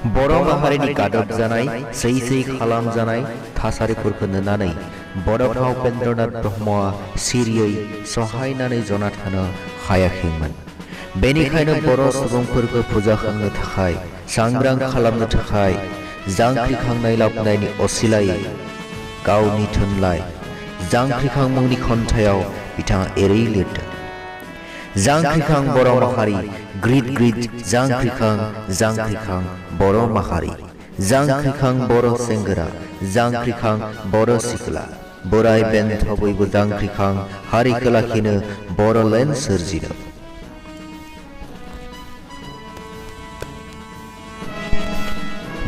बर' माहारिनि गादब जानाय सै खालामजानाय थासारिफोरखौ नुनानै बड'फा उपेन्द्रनाथ ब्रह्मआ सिरियै सहायनानै जना थानो हायाखैमोन। बेनिखायनो बर' सुबुंफोरखौ फोजाखांनो थाखाय सांग्रां खालामनो थाखाय जांख्रिखांनाय लाबोनायनि असिलायै गावनि थुनलाइ जांख्रिखां मुंनि खन्थाइयाव बिथाङा एरै लिरदों। जांख्रिखां बर' माहारि ग्रिद ग्रिद जांख्रिखां बर' माहारि, जांख्रिखां बर' सेंग्रा, जांख्रिखां बर' सिख्ला, बोराय बेन्थ बयबो जांख्रिखां हारिखौ लाखिनो बर'लेण्ड सोरजिनो।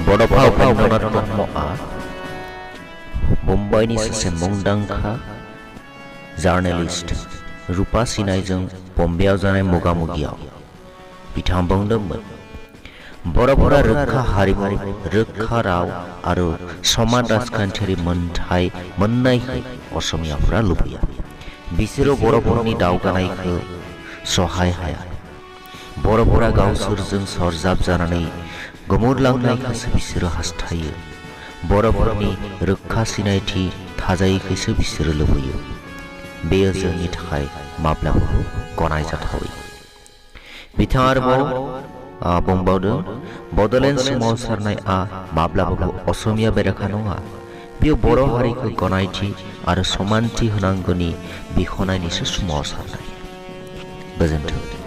बड'फा उपेन्द्रनाथ ब्रह्मआ मुम्बाइनि सासे मुंदांखा जार्नेलिस्ट रुपा सिनायजों बम्बेआव जानाय मोगा-मोगियाव बिथाङा बुंदोंमोन, बर'फोरा रोखा हारिमु, रोखा राव आरो समान राजखान्थियारि मोनथाय मोननायखौ असमियाफोरा लुबैया। बिसोरो बर'फोरनि दावगानायखौ सहाय हाया। बर'फोरा गावसोरजों सरजाब जानानै गोमोरलांनायखौसो बिसोरो हास्थायो। बर'फोरनि रोखा सिनायथि थाजायैखौसो बिसोरो लुबैयो। बेयो जोंनि थाखाय माब्लाबाबो गनायजाथावै। बिथाङा आरोबाव बुंबावदों, बड'लेण्ड सोमावसारनायआ माब्लाबाबो असमिया बेरेखा नङा। बेयो बर' हारिखौ गनायथि आरो समानथि होनांगौनि बिख'नायनिसो सोमावसारनाय। गोजोन्थों।